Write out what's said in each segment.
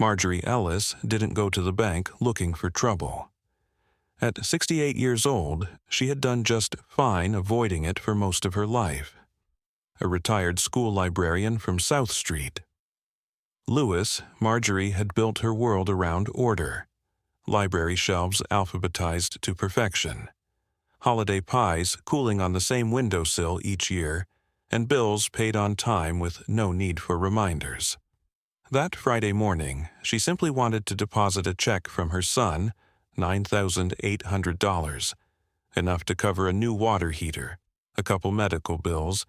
Marjorie Ellis didn't go to the bank looking for trouble. At 68 years old, she had done just fine avoiding it for most of her life. A retired school librarian from South Street. Lewis, Marjorie had built her world around order. Library shelves alphabetized to perfection. Holiday pies cooling on the same windowsill each year, and bills paid on time with no need for reminders. That Friday morning, she simply wanted to deposit a check from her son, $9,800, enough to cover a new water heater, a couple medical bills,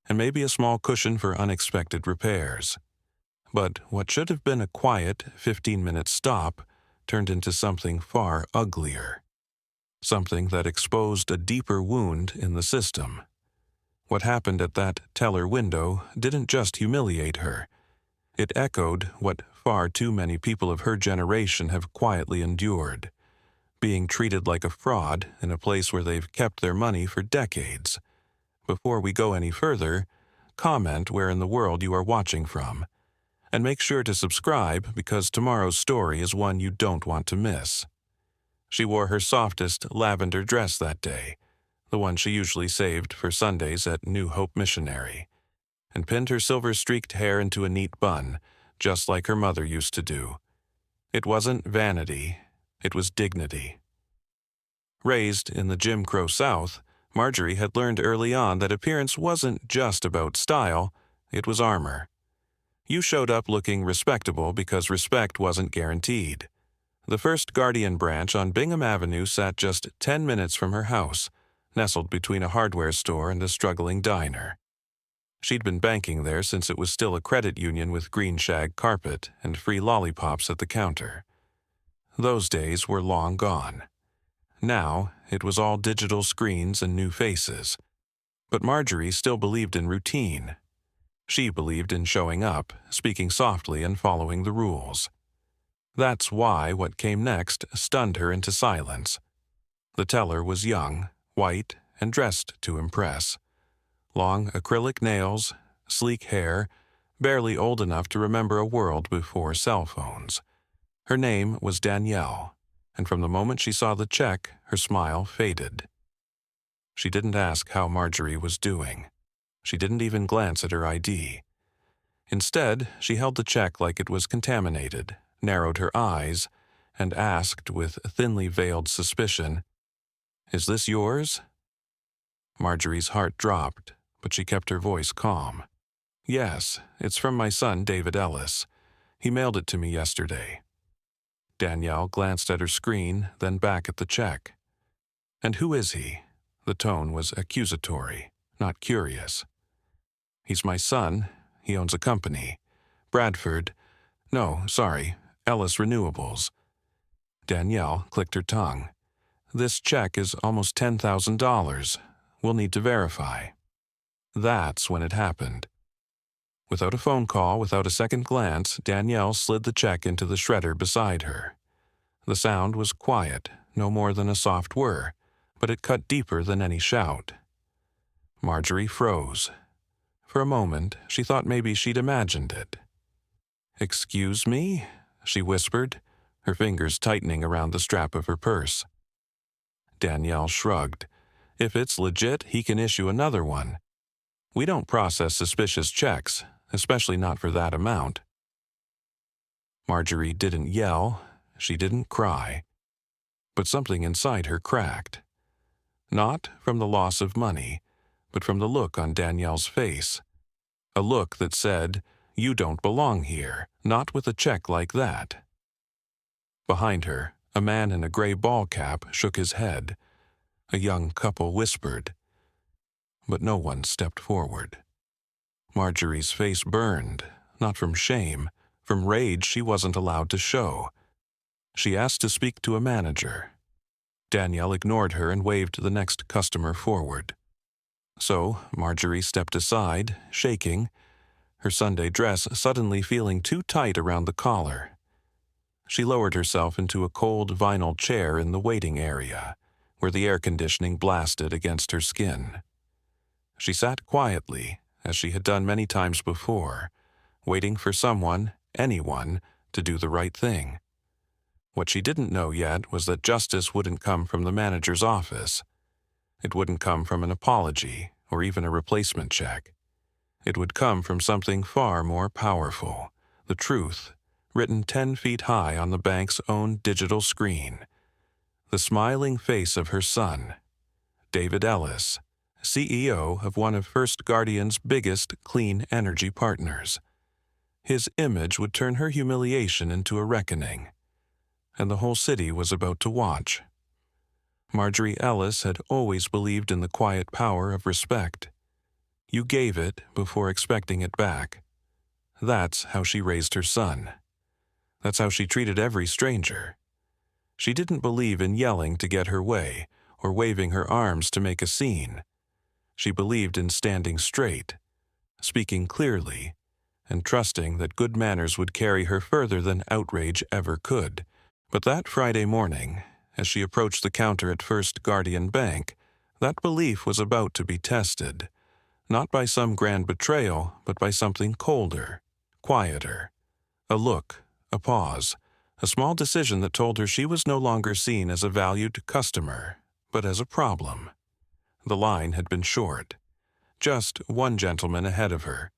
and maybe a small cushion for unexpected repairs. But what should have been a quiet 15-minute stop turned into something far uglier. Something that exposed a deeper wound in the system. What happened at that teller window didn't just humiliate her. It echoed what far too many people of her generation have quietly endured. Being treated like a fraud in a place where they've kept their money for decades. Before we go any further, comment where in the world you are watching from. And make sure to subscribe because tomorrow's story is one you don't want to miss. She wore her softest lavender dress that day, the one she usually saved for Sundays at New Hope Missionary, and pinned her silver-streaked hair into a neat bun, just like her mother used to do. It wasn't vanity, it was dignity. Raised in the Jim Crow South, Marjorie had learned early on that appearance wasn't just about style, it was armor. You showed up looking respectable because respect wasn't guaranteed. The First Guardian branch on Bingham Avenue sat just 10 minutes from her house, nestled between a hardware store and a struggling diner. She'd been banking there since it was still a credit union with green shag carpet and free lollipops at the counter. Those days were long gone. Now, it was all digital screens and new faces. But Marjorie still believed in routine. She believed in showing up, speaking softly, and following the rules. That's why what came next stunned her into silence. The teller was young, white, and dressed to impress. Long acrylic nails, sleek hair, barely old enough to remember a world before cell phones. Her name was Danielle, and from the moment she saw the check, her smile faded. She didn't ask how Marjorie was doing. She didn't even glance at her ID. Instead, she held the check like it was contaminated, narrowed her eyes, and asked with thinly veiled suspicion, "Is this yours?" Marjorie's heart dropped, but she kept her voice calm. "Yes, it's from my son, David Ellis. He mailed it to me yesterday." Danielle glanced at her screen, then back at the check. "And who is he?" The tone was accusatory, not curious. "He's my son. He owns a company. Ellis Renewables." Danielle clicked her tongue. "This check is almost $10,000. We'll need to verify." That's when it happened. Without a phone call, without a second glance, Danielle slid the check into the shredder beside her. The sound was quiet, no more than a soft whir, but it cut deeper than any shout. Marjorie froze. For a moment, she thought maybe she'd imagined it. "Excuse me?" she whispered, her fingers tightening around the strap of her purse. Danielle shrugged. "If it's legit, he can issue another one. We don't process suspicious checks, especially not for that amount." Marjorie didn't yell, she didn't cry, but something inside her cracked. Not from the loss of money, but from the look on Danielle's face. A look that said, "You don't belong here, not with a check like that." Behind her, a man in a gray ball cap shook his head. A young couple whispered. But no one stepped forward. Marjorie's face burned, not from shame, from rage she wasn't allowed to show. She asked to speak to a manager. Danielle ignored her and waved the next customer forward. So Marjorie stepped aside, shaking, her Sunday dress suddenly feeling too tight around the collar. She lowered herself into a cold vinyl chair in the waiting area, where the air conditioning blasted against her skin. She sat quietly, as she had done many times before, waiting for someone, anyone, to do the right thing. What she didn't know yet was that justice wouldn't come from the manager's office. It wouldn't come from an apology or even a replacement check. It would come from something far more powerful, the truth, written 10 feet high on the bank's own digital screen. The smiling face of her son, David Ellis, CEO of one of First Guardian's biggest clean energy partners. His image would turn her humiliation into a reckoning, and the whole city was about to watch. Marjorie Ellis had always believed in the quiet power of respect. You gave it before expecting it back. That's how she raised her son. That's how she treated every stranger. She didn't believe in yelling to get her way or waving her arms to make a scene. She believed in standing straight, speaking clearly, and trusting that good manners would carry her further than outrage ever could. But that Friday morning, as she approached the counter at First Guardian Bank, that belief was about to be tested, not by some grand betrayal, but by something colder, quieter. A look, a pause, a small decision that told her she was no longer seen as a valued customer, but as a problem. The line had been short. Just one gentleman ahead of her,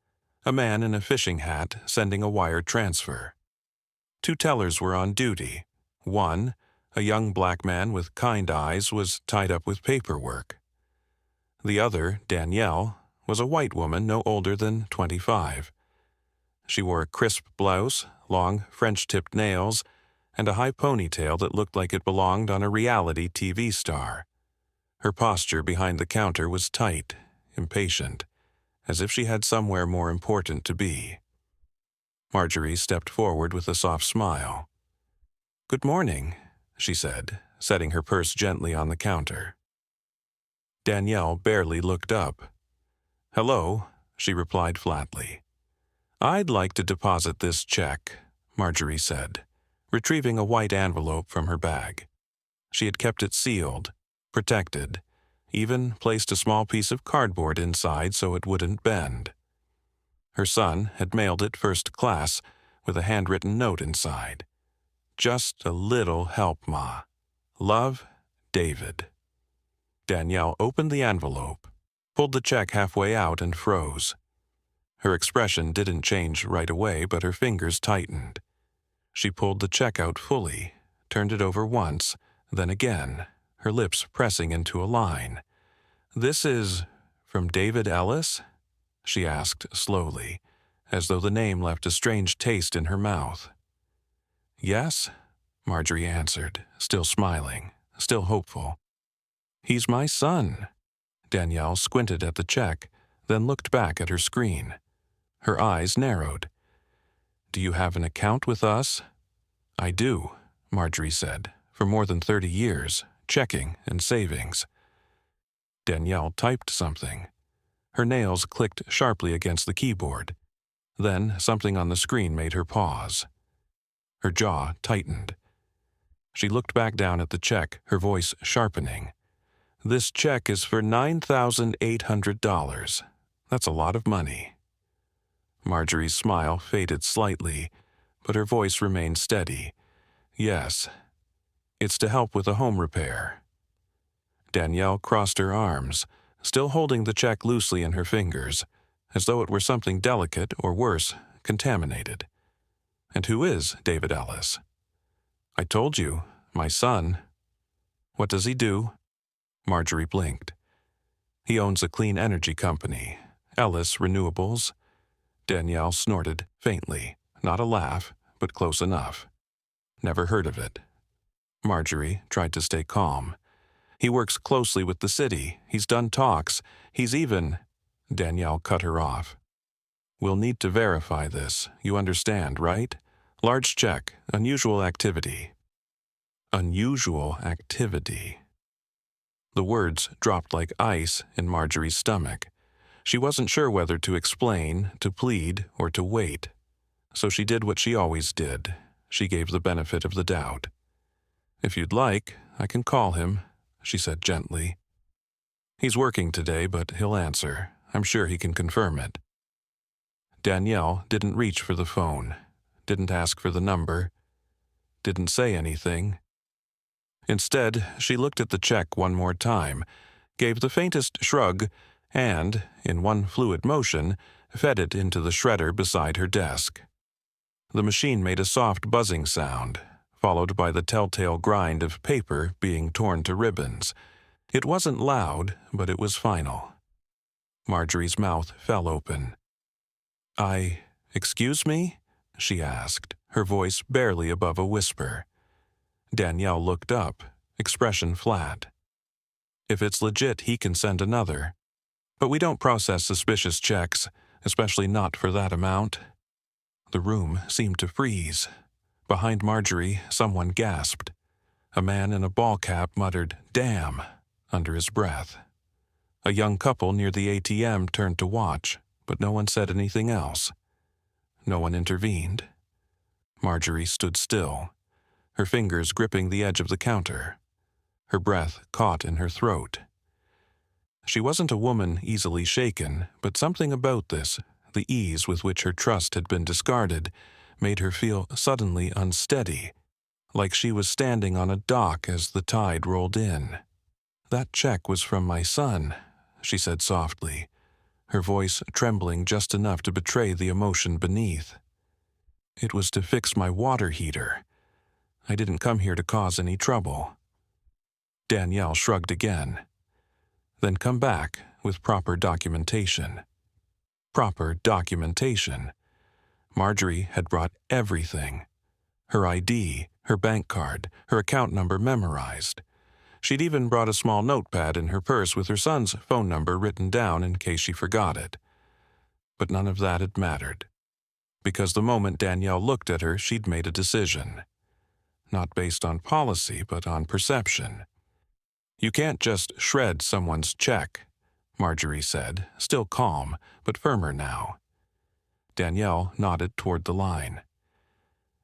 a man in a fishing hat sending a wire transfer. 2 tellers were on duty. One, a young black man with kind eyes, was tied up with paperwork. The other, Danielle, was a white woman no older than 25. She wore a crisp blouse, long French-tipped nails, and a high ponytail that looked like it belonged on a reality TV star. Her posture behind the counter was tight, impatient, as if she had somewhere more important to be. Marjorie stepped forward with a soft smile. "Good morning," she said, setting her purse gently on the counter. Danielle barely looked up. "Hello," she replied flatly. "I'd like to deposit this check," Marjorie said, retrieving a white envelope from her bag. She had kept it sealed, protected, even placed a small piece of cardboard inside so it wouldn't bend. Her son had mailed it first class with a handwritten note inside. "Just a little help, Ma. Love, David." Danielle opened the envelope, pulled the check halfway out and froze. Her expression didn't change right away, but her fingers tightened. She pulled the check out fully, turned it over once, then again, her lips pressing into a line. "This is from David Ellis?" she asked slowly, as though the name left a strange taste in her mouth. "Yes," Marjorie answered, still smiling, still hopeful. "He's my son." Danielle squinted at the check, then looked back at her screen. Her eyes narrowed. "Do you have an account with us?" "I do," Marjorie said, "for more than 30 years, checking and savings." Danielle typed something. Her nails clicked sharply against the keyboard. Then something on the screen made her pause. Her jaw tightened. She looked back down at the check, her voice sharpening. "This check is for $9,800. That's a lot of money." Marjorie's smile faded slightly, but her voice remained steady. "Yes, it's to help with a home repair." Danielle crossed her arms, still holding the check loosely in her fingers, as though it were something delicate or worse, contaminated. "And who is David Ellis?" "I told you, my son." "What does he do?" Marjorie blinked. "He owns a clean energy company, Ellis Renewables." Danielle snorted faintly, not a laugh, but close enough. "Never heard of it." Marjorie tried to stay calm. "He works closely with the city. He's done talks. He's even—" Danielle cut her off. "We'll need to verify this. You understand, right? Large check, unusual activity." Unusual activity. The words dropped like ice in Marjorie's stomach. She wasn't sure whether to explain, to plead, or to wait. So she did what she always did. She gave the benefit of the doubt. "If you'd like, I can call him," she said gently. "He's working today, but he'll answer. I'm sure he can confirm it." Danielle didn't reach for the phone. didn't ask for the number, didn't say anything. Instead, she looked at the check one more time, gave the faintest shrug, and, in one fluid motion, fed it into the shredder beside her desk. The machine made a soft buzzing sound, followed by the telltale grind of paper being torn to ribbons. It wasn't loud, but it was final. Marjorie's mouth fell open. Excuse me?" she asked, her voice barely above a whisper. Danielle looked up, expression flat. "If it's legit, he can send another. But we don't process suspicious checks, especially not for that amount." The room seemed to freeze. Behind Marjorie, someone gasped. A man in a ball cap muttered, "Damn," under his breath. A young couple near the ATM turned to watch, but no one said anything else. No one intervened. Marjorie stood still, her fingers gripping the edge of the counter, her breath caught in her throat. She wasn't a woman easily shaken, but something about this, the ease with which her trust had been discarded, made her feel suddenly unsteady, like she was standing on a dock as the tide rolled in. "That check was from my son," she said softly, her voice trembling just enough to betray the emotion beneath. "It was to fix my water heater. I didn't come here to cause any trouble." Danielle shrugged again. "Then come back with proper documentation." Proper documentation. Marjorie had brought everything. Her ID, her bank card, her account number memorized. She'd even brought a small notepad in her purse with her son's phone number written down in case she forgot it. But none of that had mattered, because the moment Danielle looked at her, she'd made a decision. Not based on policy, but on perception. "You can't just shred someone's check," Marjorie said, still calm, but firmer now. Danielle nodded toward the line.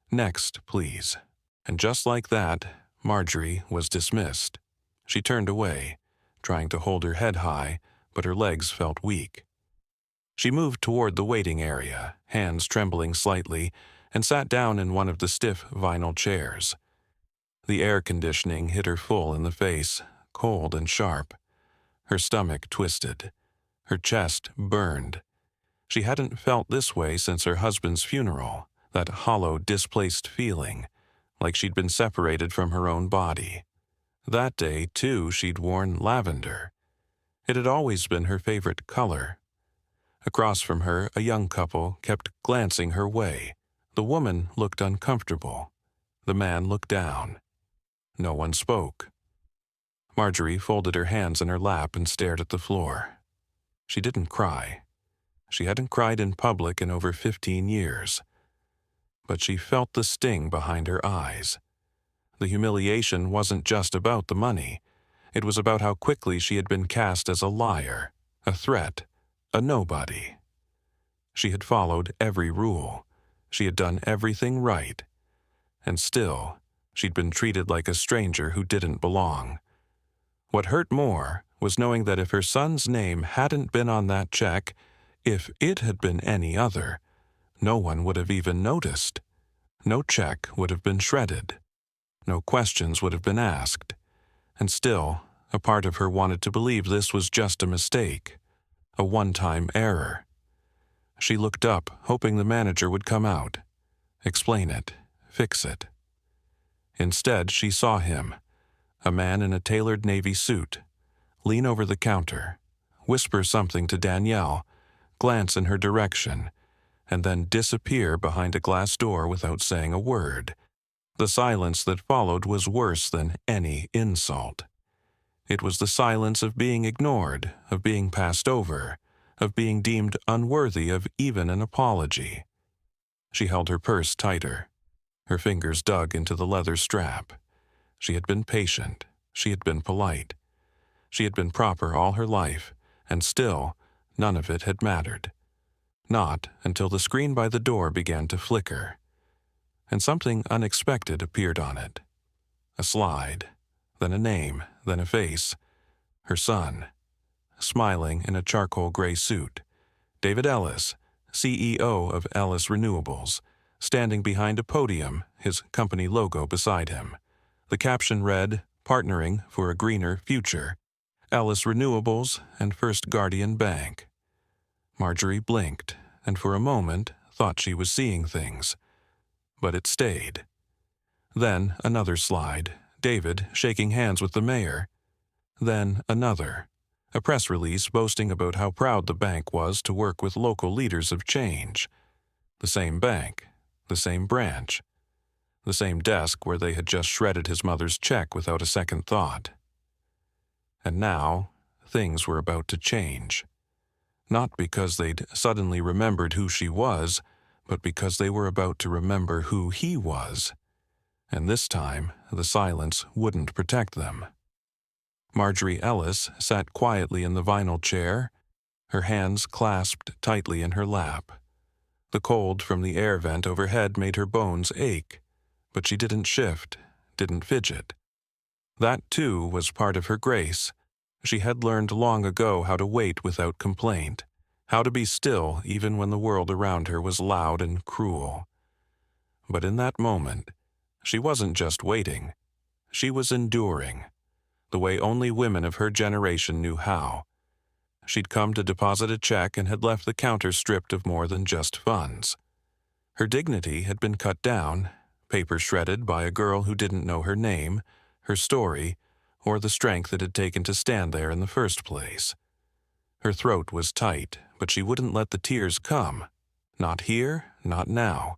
"Next, please." And just like that, Marjorie was dismissed. She turned away, trying to hold her head high, but her legs felt weak. She moved toward the waiting area, hands trembling slightly, and sat down in one of the stiff vinyl chairs. The air conditioning hit her full in the face, cold and sharp. Her stomach twisted. Her chest burned. She hadn't felt this way since her husband's funeral, that hollow, displaced feeling, like she'd been separated from her own body. That day, too, she'd worn lavender. It had always been her favorite color. Across from her, a young couple kept glancing her way. The woman looked uncomfortable. The man looked down. No one spoke. Marjorie folded her hands in her lap and stared at the floor. She didn't cry. She hadn't cried in public in over 15 years. But she felt the sting behind her eyes. The humiliation wasn't just about the money. It was about how quickly she had been cast as a liar, a threat, a nobody. She had followed every rule. She had done everything right. And still, she'd been treated like a stranger who didn't belong. What hurt more was knowing that if her son's name hadn't been on that check, if it had been any other, no one would have even noticed. No check would have been shredded. No questions would have been asked. And still, a part of her wanted to believe this was just a mistake, a one-time error. She looked up, hoping the manager would come out, explain it, fix it. Instead, she saw him, a man in a tailored navy suit, lean over the counter, whisper something to Danielle, glance in her direction, and then disappear behind a glass door without saying a word. The silence that followed was worse than any insult. It was the silence of being ignored, of being passed over, of being deemed unworthy of even an apology. She held her purse tighter. Her fingers dug into the leather strap. She had been patient. She had been polite. She had been proper all her life, and still, none of it had mattered. Not until the screen by the door began to flicker, and something unexpected appeared on it. A slide, then a name, then a face. Her son, smiling in a charcoal gray suit. David Ellis, CEO of Ellis Renewables, standing behind a podium, his company logo beside him. The caption read, "Partnering for a Greener Future, Ellis Renewables and First Guardian Bank." Marjorie blinked, and for a moment thought she was seeing things. But it stayed. Then another slide, David shaking hands with the mayor. Then another, a press release boasting about how proud the bank was to work with local leaders of change. The same bank, the same branch, the same desk where they had just shredded his mother's check without a second thought. And now, things were about to change. Not because they'd suddenly remembered who she was, but because they were about to remember who he was. And this time, the silence wouldn't protect them. Marjorie Ellis sat quietly in the vinyl chair, her hands clasped tightly in her lap. The cold from the air vent overhead made her bones ache, but she didn't shift, didn't fidget. That, too, was part of her grace. She had learned long ago how to wait without complaint, how to be still even when the world around her was loud and cruel. But in that moment, she wasn't just waiting. She was enduring, the way only women of her generation knew how. She'd come to deposit a check and had left the counter stripped of more than just funds. Her dignity had been cut down, paper shredded by a girl who didn't know her name, her story, or the strength it had taken to stand there in the first place. Her throat was tight, but she wouldn't let the tears come. Not here, not now.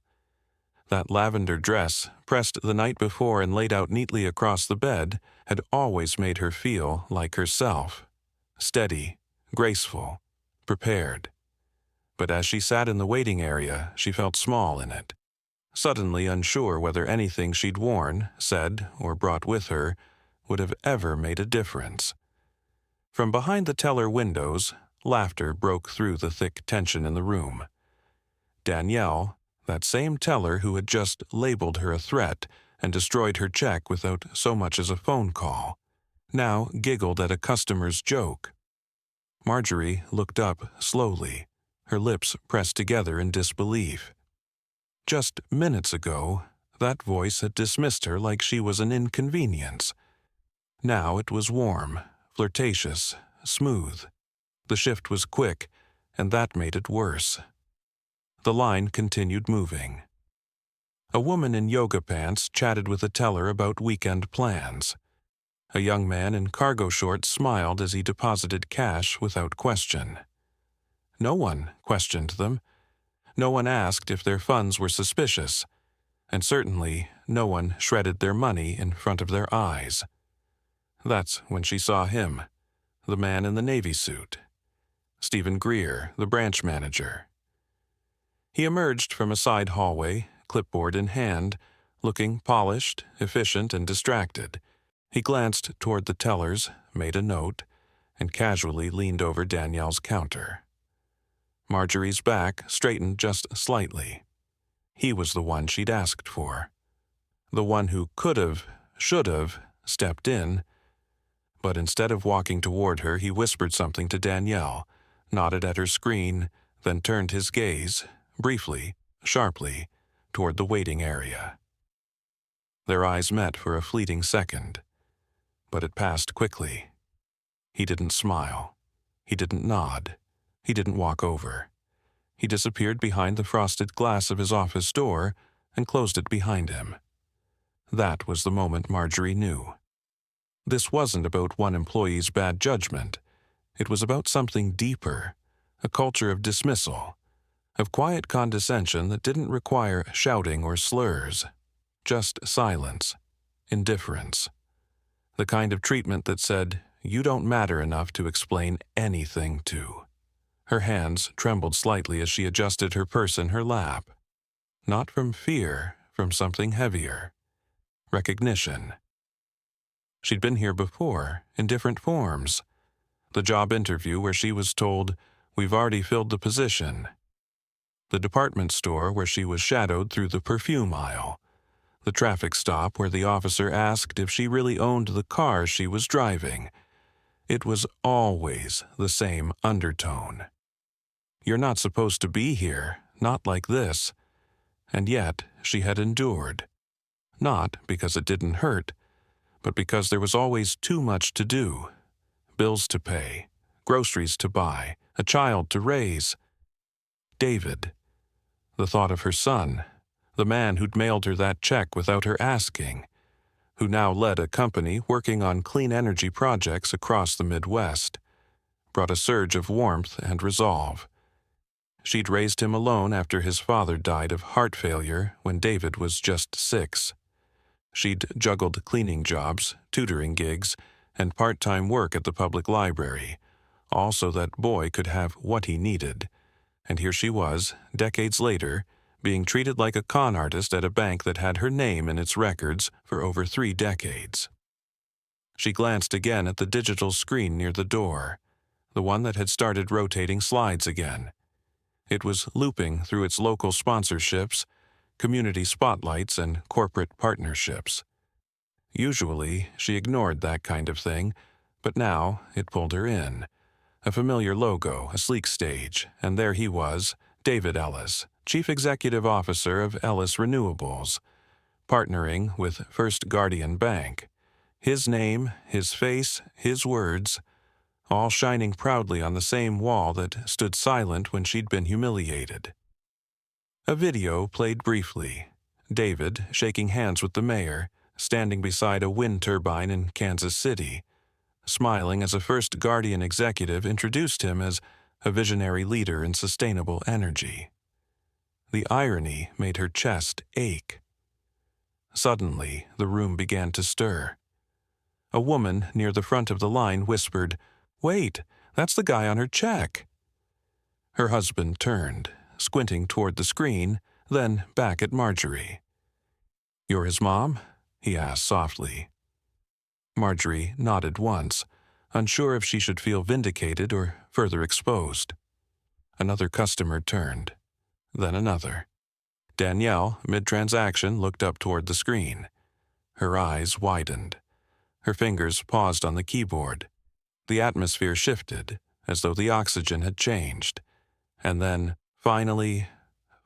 That lavender dress, pressed the night before and laid out neatly across the bed, had always made her feel like herself. Steady, graceful, prepared. But as she sat in the waiting area, she felt small in it. Suddenly unsure whether anything she'd worn, said, or brought with her would have ever made a difference. From behind the teller windows, laughter broke through the thick tension in the room. Danielle, that same teller who had just labeled her a threat and destroyed her check without so much as a phone call, now giggled at a customer's joke. Marjorie looked up slowly, her lips pressed together in disbelief. Just minutes ago, that voice had dismissed her like she was an inconvenience. Now it was warm, flirtatious, smooth. The shift was quick, and that made it worse. The line continued moving. A woman in yoga pants chatted with a teller about weekend plans. A young man in cargo shorts smiled as he deposited cash without question. No one questioned them. No one asked if their funds were suspicious, and certainly no one shredded their money in front of their eyes. That's when she saw him, the man in the Navy suit. Stephen Greer, the branch manager. He emerged from a side hallway, clipboard in hand, looking polished, efficient, and distracted. He glanced toward the tellers, made a note, and casually leaned over Danielle's counter. Marjorie's back straightened just slightly. He was the one she'd asked for. The one who could have, should have, stepped in. But instead of walking toward her, he whispered something to Danielle, nodded at her screen, then turned his gaze, briefly, sharply, toward the waiting area. Their eyes met for a fleeting second, but it passed quickly. He didn't smile. He didn't nod. He didn't walk over. He disappeared behind the frosted glass of his office door and closed it behind him. That was the moment Marjorie knew. This wasn't about one employee's bad judgment. It was about something deeper, a culture of dismissal, of quiet condescension that didn't require shouting or slurs, just silence, indifference, the kind of treatment that said, "You don't matter enough to explain anything to." Her hands trembled slightly as she adjusted her purse in her lap. Not from fear, from something heavier. Recognition. She'd been here before, in different forms. The job interview where she was told, "We've already filled the position." The department store where she was shadowed through the perfume aisle. The traffic stop where the officer asked if she really owned the car she was driving. It was always the same undertone. "You're not supposed to be here, not like this." And yet she had endured. Not because it didn't hurt, but because there was always too much to do. Bills to pay, groceries to buy, a child to raise. David. The thought of her son, the man who'd mailed her that check without her asking, who now led a company working on clean energy projects across the Midwest, brought a surge of warmth and resolve. She'd raised him alone after his father died of heart failure when David was just 6. She'd juggled cleaning jobs, tutoring gigs, and part-time work at the public library, all so that boy could have what he needed. And here she was, decades later, being treated like a con artist at a bank that had her name in its records for over 3 decades. She glanced again at the digital screen near the door, the one that had started rotating slides again. It was looping through its local sponsorships, community spotlights, and corporate partnerships. Usually, she ignored that kind of thing, but now it pulled her in. A familiar logo, a sleek stage, and there he was, David Ellis, Chief Executive Officer of Ellis Renewables, partnering with First Guardian Bank. His name, his face, his words, all shining proudly on the same wall that stood silent when she'd been humiliated. A video played briefly. David shaking hands with the mayor, standing beside a wind turbine in Kansas City, smiling as a First Guardian executive introduced him as a visionary leader in sustainable energy. The irony made her chest ache. Suddenly, the room began to stir. A woman near the front of the line whispered, "Wait, that's the guy on her check." Her husband turned, squinting toward the screen, then back at Marjorie. "You're his mom?" he asked softly. Marjorie nodded once, unsure if she should feel vindicated or further exposed. Another customer turned, then another. Danielle, mid-transaction, looked up toward the screen. Her eyes widened. Her fingers paused on the keyboard. The atmosphere shifted, as though the oxygen had changed. And then, finally,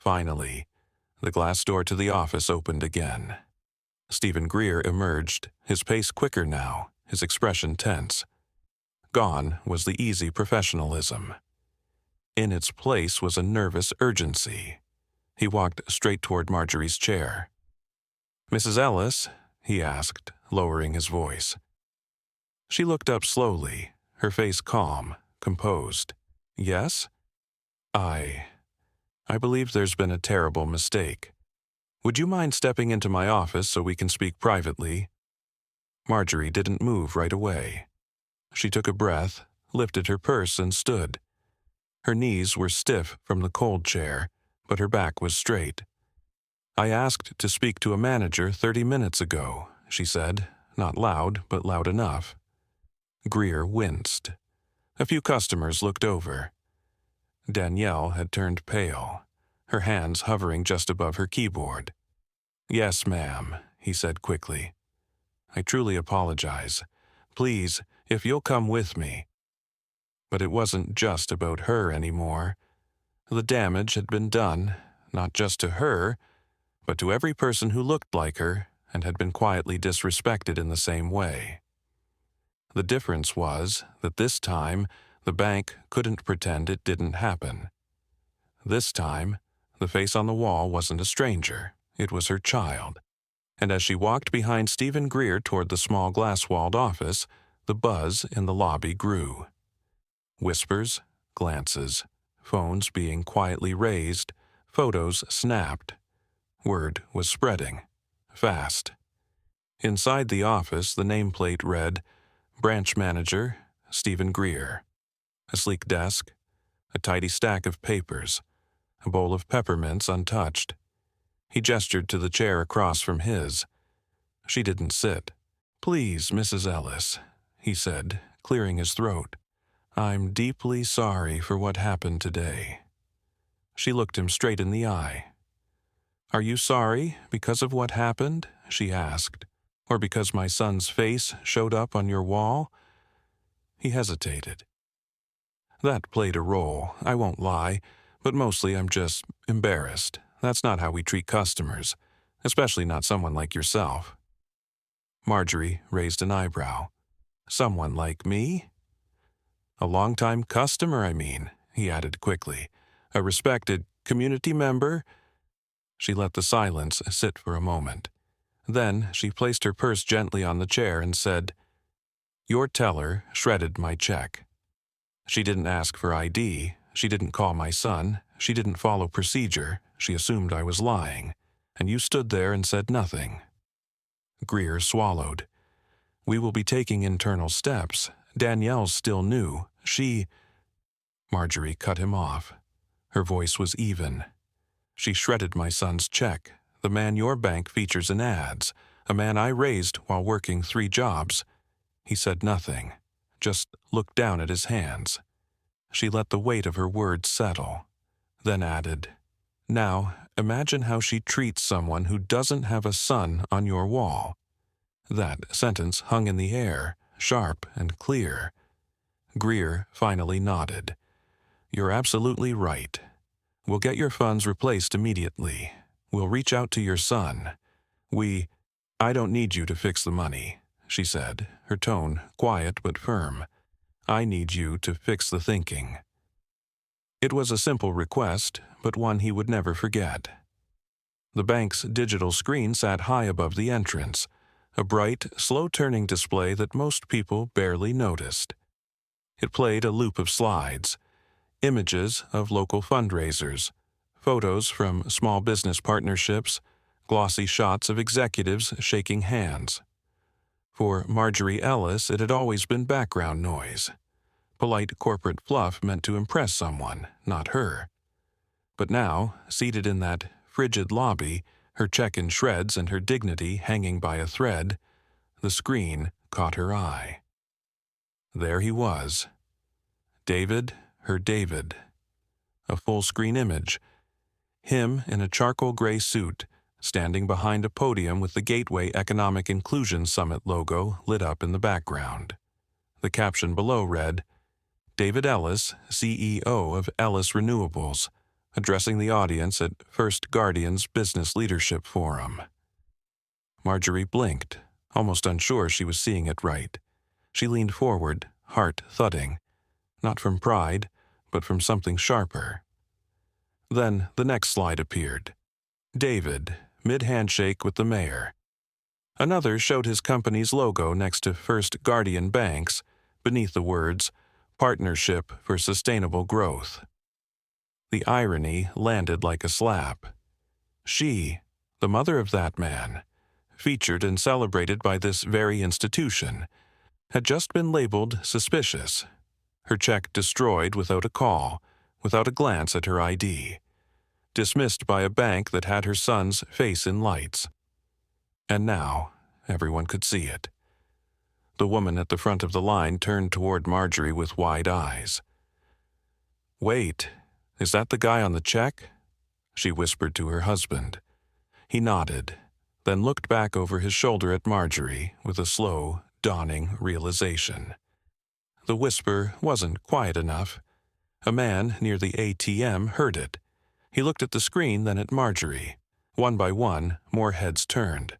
the glass door to the office opened again. Stephen Greer emerged, his pace quicker now, his expression tense. Gone was the easy professionalism. In its place was a nervous urgency. He walked straight toward Marjorie's chair. "Mrs. Ellis?" he asked, lowering his voice. She looked up slowly, her face calm, composed. "Yes? I believe there's been a terrible mistake. Would you mind stepping into my office so we can speak privately?" Marjorie didn't move right away. She took a breath, lifted her purse, and stood. Her knees were stiff from the cold chair, but her back was straight. "I asked to speak to a manager 30 minutes ago," she said, not loud, but loud enough. Greer winced. A few customers looked over. Danielle had turned pale, her hands hovering just above her keyboard. "Yes, ma'am," he said quickly. "I truly apologize. Please, if you'll come with me." But it wasn't just about her anymore. The damage had been done, not just to her, but to every person who looked like her and had been quietly disrespected in the same way. The difference was that this time the bank couldn't pretend it didn't happen. This time, the face on the wall wasn't a stranger, it was her child. And as she walked behind Stephen Greer toward the small glass-walled office, the buzz in the lobby grew. Whispers, glances, phones being quietly raised, photos snapped. Word was spreading. Fast. Inside the office, the nameplate read, "Branch Manager, Stephen Greer." A sleek desk, a tidy stack of papers, a bowl of peppermints untouched. He gestured to the chair across from his. She didn't sit. "Please, Mrs. Ellis," he said, clearing his throat. "I'm deeply sorry for what happened today." She looked him straight in the eye. "Are you sorry because of what happened?" she asked. "Or because my son's face showed up on your wall?" He hesitated. "That played a role, I won't lie, but mostly I'm just embarrassed, That's not how we treat customers, especially not someone like yourself." Marjorie raised an eyebrow. "Someone like me?" "A longtime customer, I mean," he added quickly. "A respected community member." She let the silence sit for a moment. Then she placed her purse gently on the chair and said, "Your teller shredded my check. She didn't ask for ID, she didn't call my son, she didn't follow procedure, she assumed I was lying, and you stood there and said nothing." Greer swallowed. "We will be taking internal steps. Danielle's still new. Marjorie cut him off. Her voice was even. "She shredded my son's check, the man your bank features in ads, a man I raised while working 3 jobs. He said nothing, just looked down at his hands. She let the weight of her words settle, then added, "Now, imagine how she treats someone who doesn't have a son on your wall." That sentence hung in the air, sharp and clear. Greer finally nodded. "You're absolutely right. We'll get your funds replaced immediately. We'll reach out to your son. I don't need you to fix the money," she said, her tone quiet but firm. "I need you to fix the thinking." It was a simple request, but one he would never forget. The bank's digital screen sat high above the entrance, a bright, slow-turning display that most people barely noticed. It played a loop of slides, images of local fundraisers, photos from small business partnerships, glossy shots of executives shaking hands. For Marjorie Ellis, it had always been background noise. Polite corporate fluff meant to impress someone, not her. But now, seated in that frigid lobby, her check in shreds and her dignity hanging by a thread, the screen caught her eye. There he was. David, her David. A full-screen image. Him in a charcoal gray suit, standing behind a podium with the Gateway Economic Inclusion Summit logo lit up in the background. The caption below read, "David Ellis, CEO of Ellis Renewables, addressing the audience at First Guardian's Business Leadership Forum." Marjorie blinked, almost unsure she was seeing it right. She leaned forward, heart thudding, not from pride, but from something sharper. Then the next slide appeared. David, mid-handshake with the mayor. Another showed his company's logo next to First Guardian Banks, beneath the words, "Partnership for Sustainable Growth." The irony landed like a slap. She, the mother of that man, featured and celebrated by this very institution, had just been labeled suspicious, her check destroyed without a call, without a glance at her ID, dismissed by a bank that had her son's face in lights. And now, everyone could see it. The woman at the front of the line turned toward Marjorie with wide eyes. "Wait, is that the guy on the check?" she whispered to her husband. He nodded, then looked back over his shoulder at Marjorie with a slow, dawning realization. The whisper wasn't quiet enough. A man near the ATM heard it. He looked at the screen, then at Marjorie. One by one, more heads turned.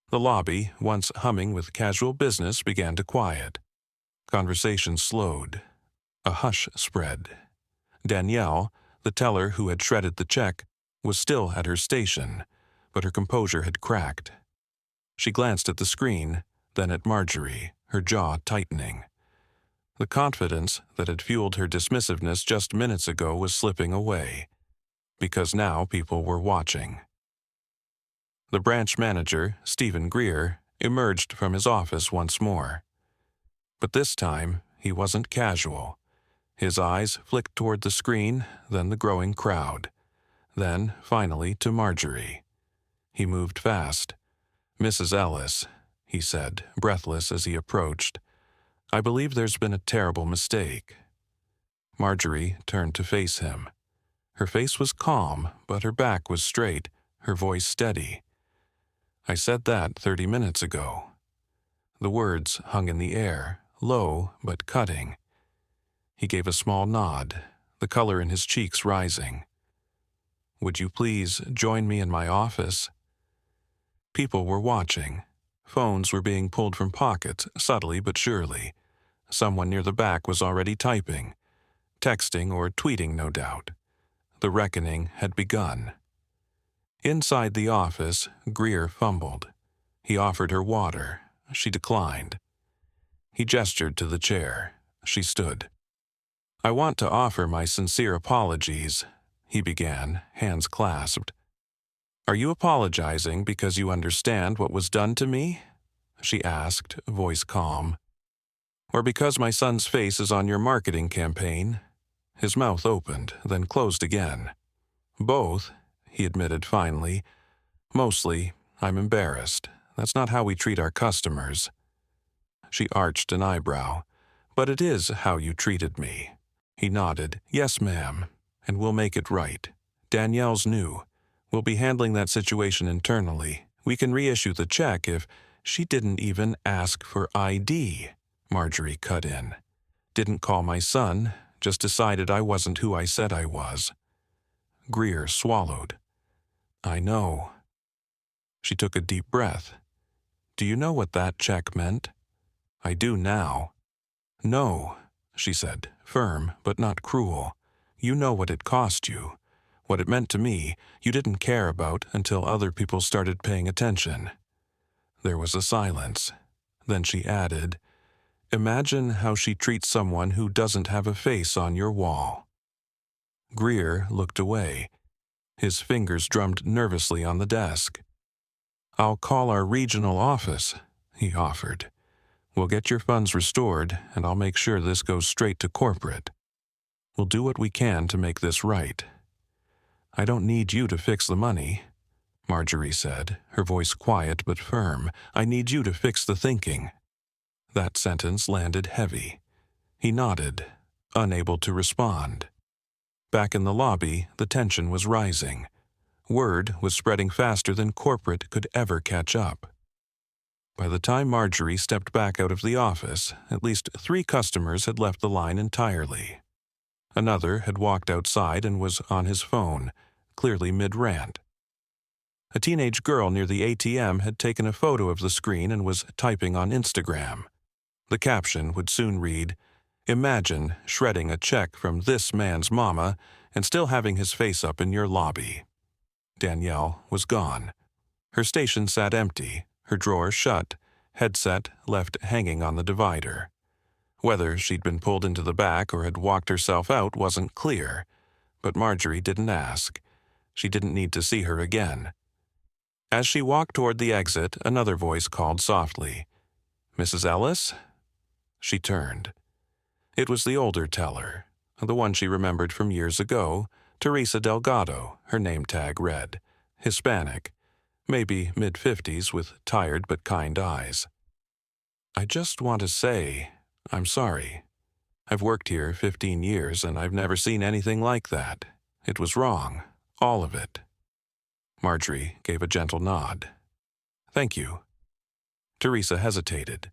The lobby, once humming with casual business, began to quiet. Conversation slowed. A hush spread. Danielle, the teller who had shredded the check, was still at her station, but her composure had cracked. She glanced at the screen, then at Marjorie, her jaw tightening. The confidence that had fueled her dismissiveness just minutes ago was slipping away, because now people were watching. The branch manager, Stephen Greer, emerged from his office once more. But this time, he wasn't casual. His eyes flicked toward the screen, then the growing crowd. Then, finally, to Marjorie. He moved fast. "Mrs. Ellis," he said, breathless as he approached, "I believe there's been a terrible mistake." Marjorie turned to face him. Her face was calm, but her back was straight, her voice steady. "I said that 30 minutes ago." The words hung in the air, low but cutting. He gave a small nod, the color in his cheeks rising. Would you please join me in my office? People were watching. Phones were being pulled from pockets, subtly but surely. Someone near the back was already typing, texting or tweeting, no doubt. The reckoning had begun. Inside the office, Greer fumbled. He offered her water. She declined. He gestured to the chair. She stood. I want to offer my sincere apologies, he began, hands clasped. Are you apologizing because you understand what was done to me? She asked, voice calm. Or because my son's face is on your marketing campaign? His mouth opened, then closed again. Both, he admitted finally. Mostly, I'm embarrassed. That's not how we treat our customers. She arched an eyebrow. But it is how you treated me. He nodded. Yes, ma'am. And we'll make it right. Danielle's new. We'll be handling that situation internally. We can reissue the check if... She didn't even ask for ID, Marjorie cut in. Didn't call my son, just decided I wasn't who I said I was. Greer swallowed. I know. She took a deep breath. Do you know what that check meant? I do now. No, she said, firm but not cruel. You know what it cost you. What it meant to me, you didn't care about until other people started paying attention. There was a silence. Then she added, Imagine how she treats someone who doesn't have a face on your wall. Greer looked away. His fingers drummed nervously on the desk. I'll call our regional office, he offered. We'll get your funds restored, and I'll make sure this goes straight to corporate. We'll do what we can to make this right. I don't need you to fix the money, Marjorie said, her voice quiet but firm. I need you to fix the thinking. That sentence landed heavy. He nodded, unable to respond. Back in the lobby, the tension was rising. Word was spreading faster than corporate could ever catch up. By the time Marjorie stepped back out of the office, at least 3 customers had left the line entirely. Another had walked outside and was on his phone, clearly mid-rant. A teenage girl near the ATM had taken a photo of the screen and was typing on Instagram. The caption would soon read, Imagine shredding a check from this man's mama and still having his face up in your lobby. Danielle was gone. Her station sat empty, her drawer shut, headset left hanging on the divider. Whether she'd been pulled into the back or had walked herself out wasn't clear, but Marjorie didn't ask. She didn't need to see her again. As she walked toward the exit, another voice called softly, Mrs. Ellis? She turned. It was the older teller, the one she remembered from years ago, Teresa Delgado, her name tag read, Hispanic, maybe mid-50s with tired but kind eyes. I just want to say, I'm sorry. I've worked here 15 years and I've never seen anything like that. It was wrong, all of it. Marjorie gave a gentle nod. Thank you. Teresa hesitated.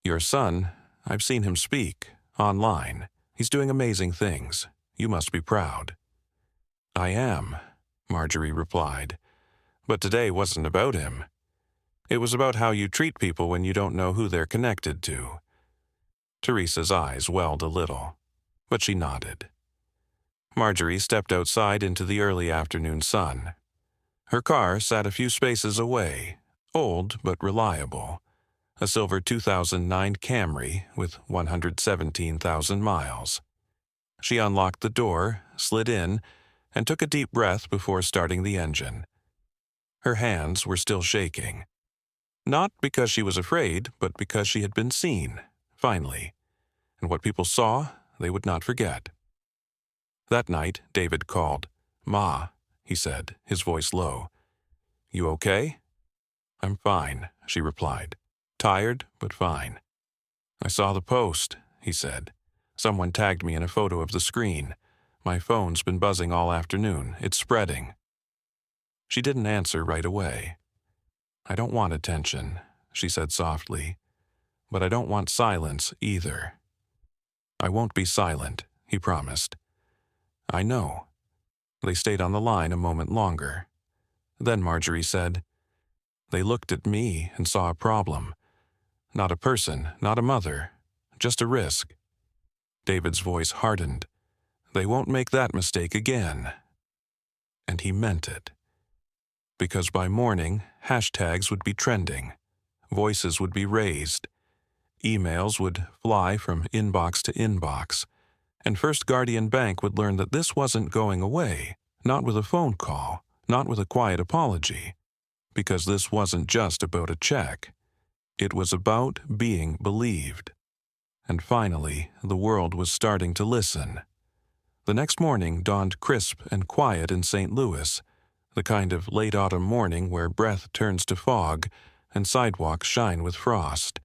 Your son, I've seen him speak, online. He's doing amazing things. You must be proud. I am, Marjorie replied. But today wasn't about him. It was about how you treat people when you don't know who they're connected to. Teresa's eyes welled a little, but she nodded. Marjorie stepped outside into the early afternoon sun. Her car sat a few spaces away, old but reliable, a silver 2009 Camry with 117,000 miles. She unlocked the door, slid in, and took a deep breath before starting the engine. Her hands were still shaking. Not because she was afraid, but because she had been seen, finally. And what people saw, they would not forget. That night, David called. Ma, he said, his voice low. You okay? I'm fine, she replied. Tired, but fine. I saw the post, he said. Someone tagged me in a photo of the screen. My phone's been buzzing all afternoon. It's spreading. She didn't answer right away. I don't want attention, she said softly. But I don't want silence either. I won't be silent, he promised. I know. They stayed on the line a moment longer. Then Marjorie said, "They looked at me and saw a problem. Not a person, not a mother, just a risk." David's voice hardened. "They won't make that mistake again." And he meant it. Because by morning, hashtags would be trending. Voices would be raised. Emails would fly from inbox to inbox. And First Guardian Bank would learn that this wasn't going away, not with a phone call, not with a quiet apology. Because this wasn't just about a check. It was about being believed. And finally, the world was starting to listen. The next morning dawned crisp and quiet in St. Louis, the kind of late autumn morning where breath turns to fog and sidewalks shine with frost.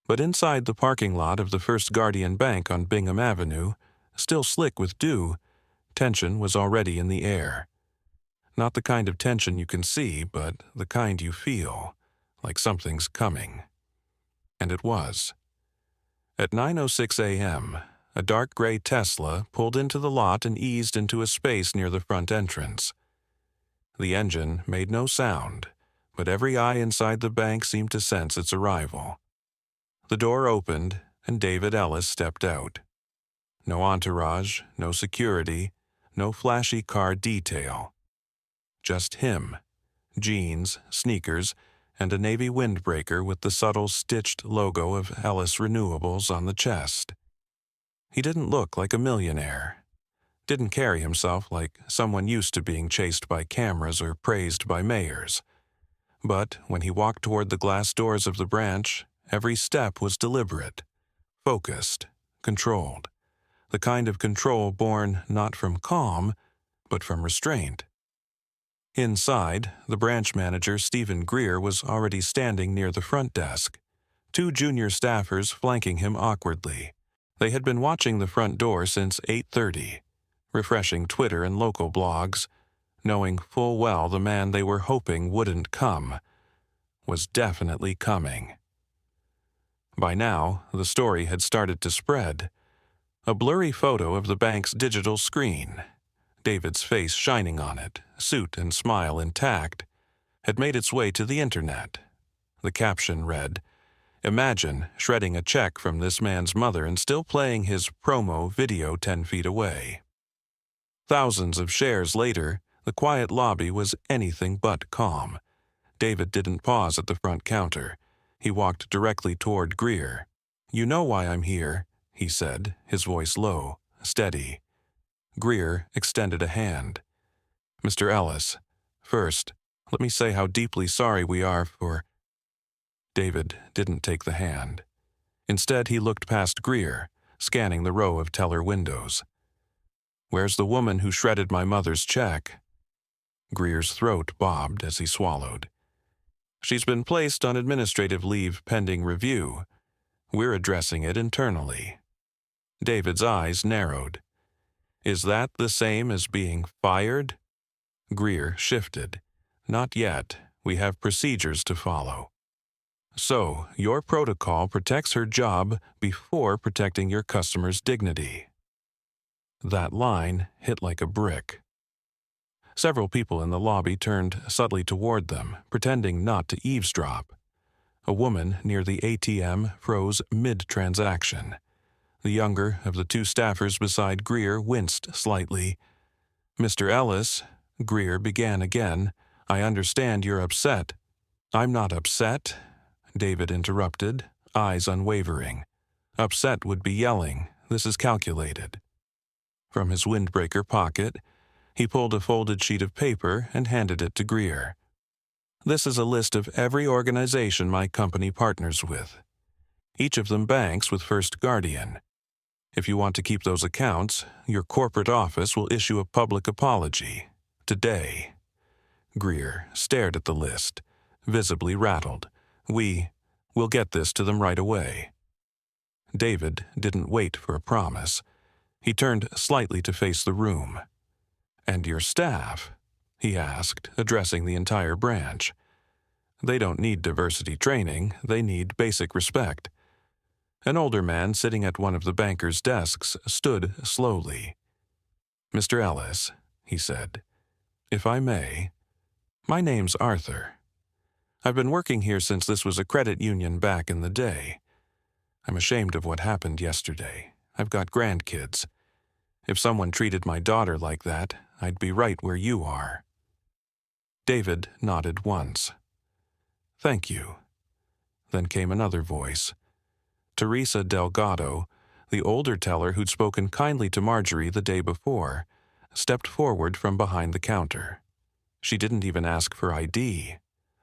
But inside the parking lot of the First Guardian Bank on Bingham Avenue, still slick with dew, tension was already in the air. Not the kind of tension you can see, but the kind you feel, like something's coming. And it was. At 9:06 a.m., a dark gray Tesla pulled into the lot and eased into a space near the front entrance. The engine made no sound, but every eye inside the bank seemed to sense its arrival. The door opened, and David Ellis stepped out. No entourage, no security, no flashy car detail. Just him, jeans, sneakers, and a navy windbreaker with the subtle stitched logo of Ellis Renewables on the chest. He didn't look like a millionaire. Didn't carry himself like someone used to being chased by cameras or praised by mayors. But when he walked toward the glass doors of the branch, every step was deliberate, focused, controlled. The kind of control born not from calm, but from restraint. Inside, the branch manager, Stephen Greer, was already standing near the front desk, 2 junior staffers flanking him awkwardly. They had been watching the front door since 8:30, refreshing Twitter and local blogs, knowing full well the man they were hoping wouldn't come was definitely coming. By now, the story had started to spread. A blurry photo of the bank's digital screen, David's face shining on it, suit and smile intact, had made its way to the internet. The caption read, "Imagine shredding a check from this man's mother and still playing his promo video 10 feet away." Thousands of shares later, the quiet lobby was anything but calm. David didn't pause at the front counter. He walked directly toward Greer. "You know why I'm here," he said, his voice low, steady. Greer extended a hand. "Mr. Ellis, first, let me say how deeply sorry we are for—" David didn't take the hand. Instead, he looked past Greer, scanning the row of teller windows. "Where's the woman who shredded my mother's check?" Greer's throat bobbed as he swallowed. "She's been placed on administrative leave pending review. We're addressing it internally." David's eyes narrowed. "Is that the same as being fired?" Greer shifted. "Not yet. We have procedures to follow." "So, your protocol protects her job before protecting your customer's dignity." That line hit like a brick. Several people in the lobby turned subtly toward them, pretending not to eavesdrop. A woman near the ATM froze mid-transaction. The younger of the 2 staffers beside Greer winced slightly. "Mr. Ellis," Greer began again, "I understand you're upset." "I'm not upset," David interrupted, eyes unwavering. "Upset would be yelling. This is calculated." From his windbreaker pocket, he pulled a folded sheet of paper and handed it to Greer. "This is a list of every organization my company partners with. Each of them banks with First Guardian. If you want to keep those accounts, your corporate office will issue a public apology. Today." Greer stared at the list, visibly rattled. We'll get this to them right away." David didn't wait for a promise. He turned slightly to face the room. "And your staff?" he asked, addressing the entire branch. "They don't need diversity training, they need basic respect." An older man sitting at one of the banker's desks stood slowly. "Mr. Ellis," he said. "If I may, my name's Arthur. I've been working here since this was a credit union back in the day. I'm ashamed of what happened yesterday. I've got grandkids. If someone treated my daughter like that, I'd be right where you are." David nodded once. "Thank you." Then came another voice. Teresa Delgado, the older teller who'd spoken kindly to Marjorie the day before, stepped forward from behind the counter. "She didn't even ask for ID,"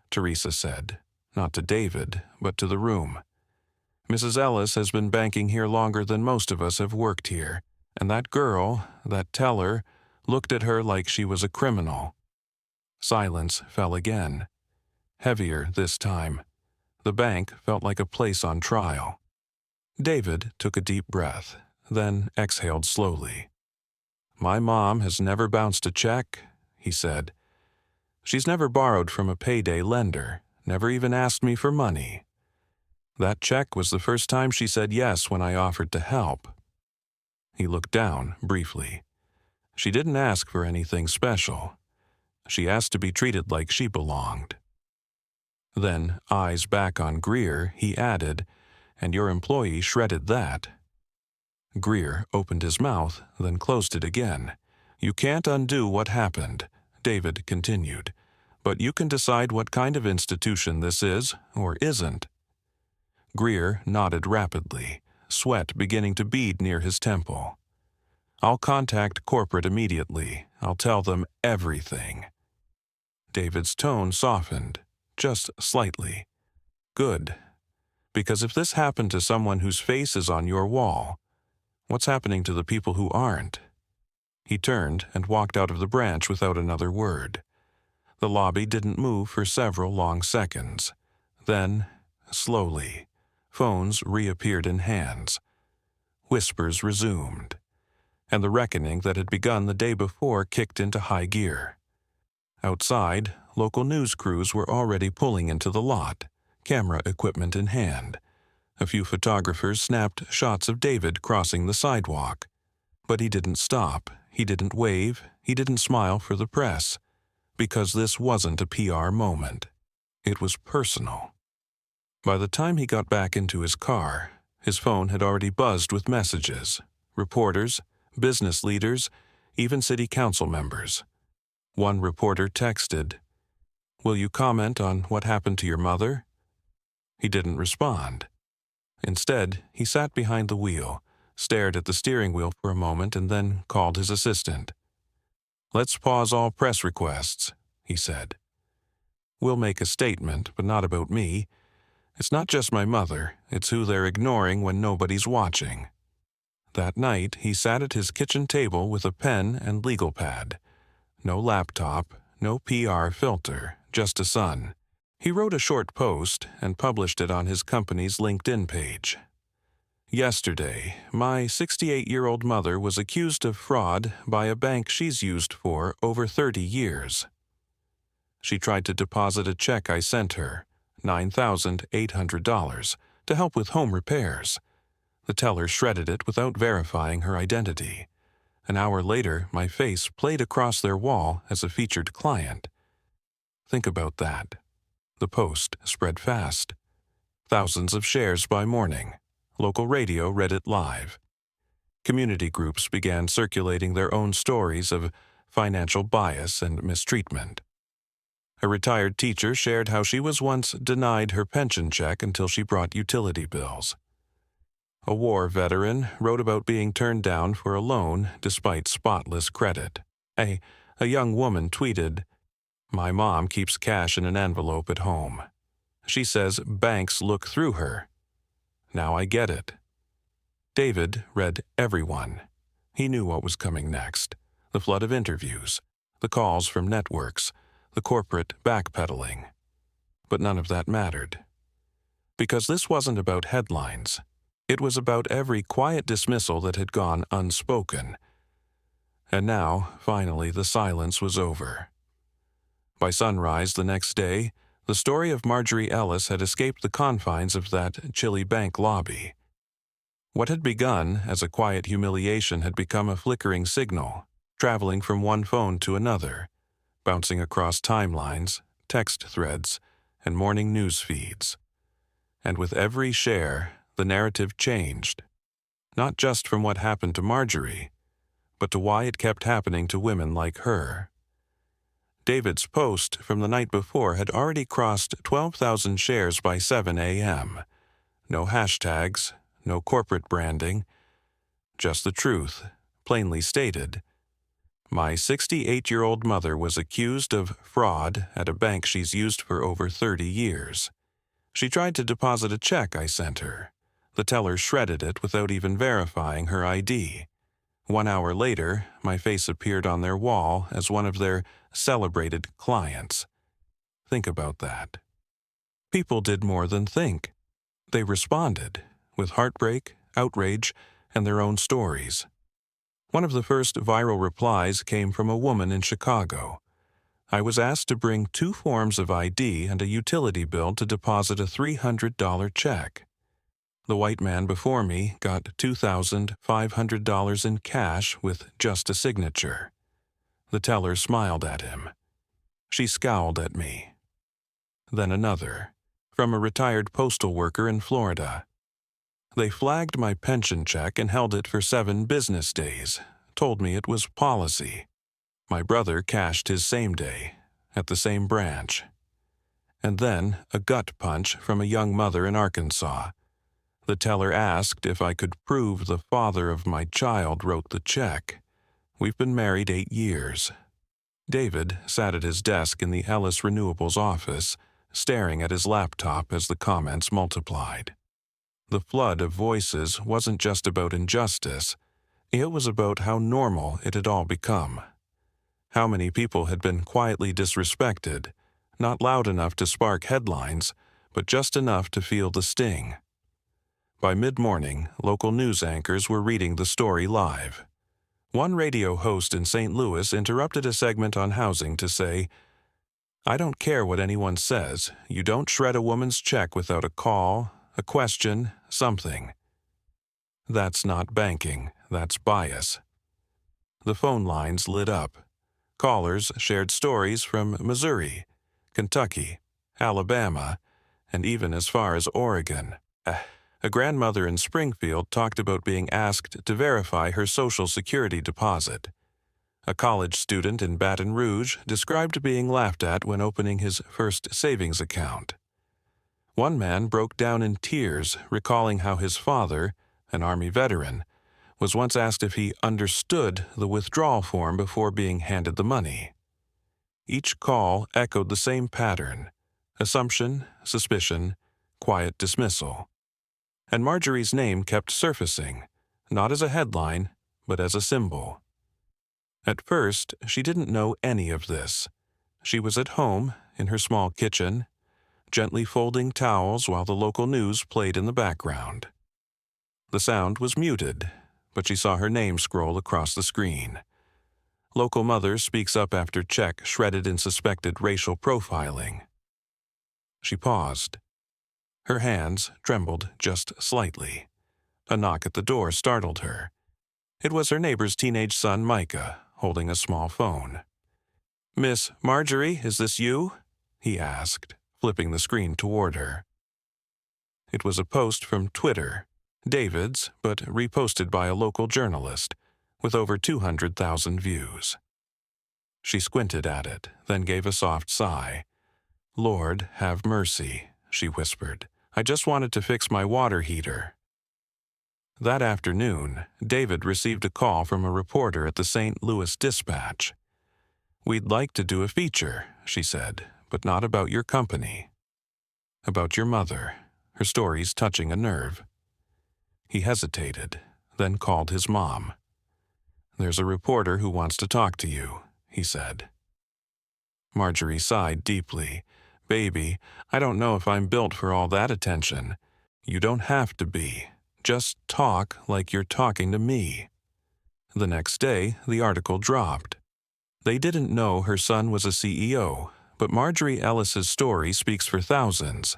Teresa said, not to David, but to the room. "Mrs. Ellis has been banking here longer than most of us have worked here, and that girl, that teller, looked at her like she was a criminal." Silence fell again. Heavier this time. The bank felt like a place on trial. David took a deep breath, then exhaled slowly. "My mom has never bounced a check," he said. "She's never borrowed from a payday lender, never even asked me for money. That check was the first time she said yes when I offered to help." He looked down briefly. "She didn't ask for anything special. She asked to be treated like she belonged." Then, eyes back on Greer, he added, "And your employee shredded that." Greer opened his mouth, then closed it again. "You can't undo what happened," David continued, "but you can decide what kind of institution this is or isn't." Greer nodded rapidly, sweat beginning to bead near his temple. "I'll contact corporate immediately. I'll tell them everything." David's tone softened, just slightly. "Good. Because if this happened to someone whose face is on your wall, what's happening to the people who aren't?" He turned and walked out of the branch without another word. The lobby didn't move for several long seconds. Then, slowly, phones reappeared in hands. Whispers resumed, and the reckoning that had begun the day before kicked into high gear. Outside, local news crews were already pulling into the lot, camera equipment in hand. A few photographers snapped shots of David crossing the sidewalk. But he didn't stop, he didn't wave, he didn't smile for the press, because this wasn't a PR moment. It was personal. By the time he got back into his car, his phone had already buzzed with messages. Reporters, business leaders, even city council members. One reporter texted, "Will you comment on what happened to your mother?" He didn't respond. Instead, he sat behind the wheel, stared at the steering wheel for a moment, and then called his assistant. "Let's pause all press requests," he said. "We'll make a statement, but not about me. It's not just my mother, it's who they're ignoring when nobody's watching." That night, he sat at his kitchen table with a pen and legal pad. No laptop, no PR filter, just a sun. He wrote a short post and published it on his company's LinkedIn page. "Yesterday, my 68-year-old mother was accused of fraud by a bank she's used for over 30 years. She tried to deposit a check I sent her, $9,800, to help with home repairs. The teller shredded it without verifying her identity. An hour later, my face played across their wall as a featured client. Think about that." The post spread fast. Thousands of shares by morning. Local radio read it live. Community groups began circulating their own stories of financial bias and mistreatment. A retired teacher shared how she was once denied her pension check until she brought utility bills. A war veteran wrote about being turned down for a loan despite spotless credit. A young woman tweeted, "My mom keeps cash in an envelope at home. She says banks look through her. Now I get it." David read everyone. He knew what was coming next. The flood of interviews, the calls from networks, the corporate backpedaling. But none of that mattered. Because this wasn't about headlines. It was about every quiet dismissal that had gone unspoken. And now, finally, the silence was over. By sunrise the next day, the story of Marjorie Ellis had escaped the confines of that chilly bank lobby. What had begun as a quiet humiliation had become a flickering signal, traveling from one phone to another, bouncing across timelines, text threads, and morning news feeds. And with every share, the narrative changed, not just from what happened to Marjorie, but to why it kept happening to women like her. David's post from the night before had already crossed 12,000 shares by 7 a.m. No hashtags, no corporate branding, just the truth, plainly stated. My 68-year-old mother was accused of fraud at a bank she's used for over 30 years. She tried to deposit a check I sent her. The teller shredded it without even verifying her ID. 1 hour later, my face appeared on their wall as one of their celebrated clients. Think about that. People did more than think. They responded, with heartbreak, outrage, and their own stories. One of the first viral replies came from a woman in Chicago. I was asked to bring 2 forms of ID and a utility bill to deposit a $300 check. The white man before me got $2,500 in cash with just a signature. The teller smiled at him. She scowled at me. Then another, from a retired postal worker in Florida. They flagged my pension check and held it for 7 business days, told me it was policy. My brother cashed his same day, at the same branch. And then a gut punch from a young mother in Arkansas. The teller asked if I could prove the father of my child wrote the check. We've been married 8 years. David sat at his desk in the Ellis Renewables office, staring at his laptop as the comments multiplied. The flood of voices wasn't just about injustice. It was about how normal it had all become. How many people had been quietly disrespected, not loud enough to spark headlines, but just enough to feel the sting. By mid-morning, local news anchors were reading the story live. One radio host in St. Louis interrupted a segment on housing to say, "I don't care what anyone says, you don't shred a woman's check without a call, a question, something." That's not banking, that's bias. The phone lines lit up. Callers shared stories from Missouri, Kentucky, Alabama, and even as far as Oregon. A grandmother in Springfield talked about being asked to verify her Social Security deposit. A college student in Baton Rouge described being laughed at when opening his first savings account. One man broke down in tears, recalling how his father, an Army veteran, was once asked if he understood the withdrawal form before being handed the money. Each call echoed the same pattern: assumption, suspicion, quiet dismissal. And Marjorie's name kept surfacing, not as a headline, but as a symbol. At first, she didn't know any of this. She was at home, in her small kitchen, gently folding towels while the local news played in the background. The sound was muted, but she saw her name scroll across the screen. Local mother speaks up after check shredded in suspected racial profiling. She paused. Her hands trembled just slightly. A knock at the door startled her. It was her neighbor's teenage son, Micah, holding a small phone. "Miss Marjorie, is this you?" he asked, flipping the screen toward her. It was a post from Twitter, David's, but reposted by a local journalist, with over 200,000 views. She squinted at it, then gave a soft sigh. "Lord, have mercy," she whispered. "I just wanted to fix my water heater." That afternoon, David received a call from a reporter at the St. Louis Dispatch. "We'd like to do a feature," she said, "but not about your company. About your mother. Her story's touching a nerve." He hesitated, then called his mom. "There's a reporter who wants to talk to you," he said. Marjorie sighed deeply. "Baby, I don't know if I'm built for all that attention. You don't have to be. Just talk like you're talking to me." The next day, the article dropped. They didn't know her son was a CEO, but Marjorie Ellis's story speaks for thousands.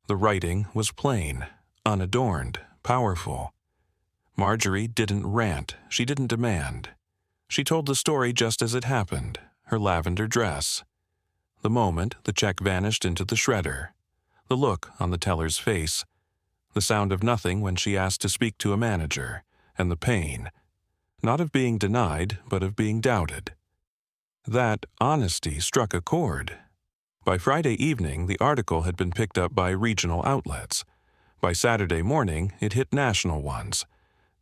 The writing was plain, unadorned, powerful. Marjorie didn't rant, she didn't demand. She told the story just as it happened, her lavender dress. The moment the check vanished into the shredder, the look on the teller's face, the sound of nothing when she asked to speak to a manager, and the pain, not of being denied, but of being doubted. That honesty struck a chord. By Friday evening, the article had been picked up by regional outlets. By Saturday morning, it hit national ones.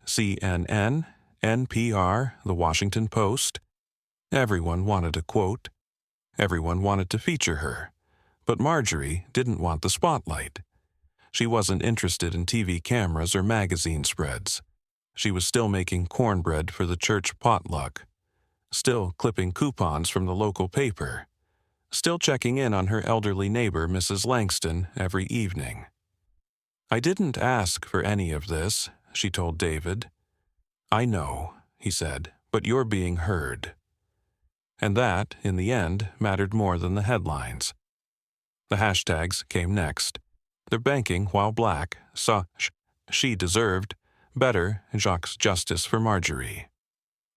CNN, NPR, The Washington Post. Everyone wanted a quote. Everyone wanted to feature her. But Marjorie didn't want the spotlight. She wasn't interested in TV cameras or magazine spreads. She was still making cornbread for the church potluck, still clipping coupons from the local paper, still checking in on her elderly neighbor, Mrs. Langston, every evening. "I didn't ask for any of this," she told David. "I know," he said, "but you're being heard." And that, in the end, mattered more than the headlines. The hashtags came next. Their banking, while black, saw she deserved, better Jacques justice for Marjorie.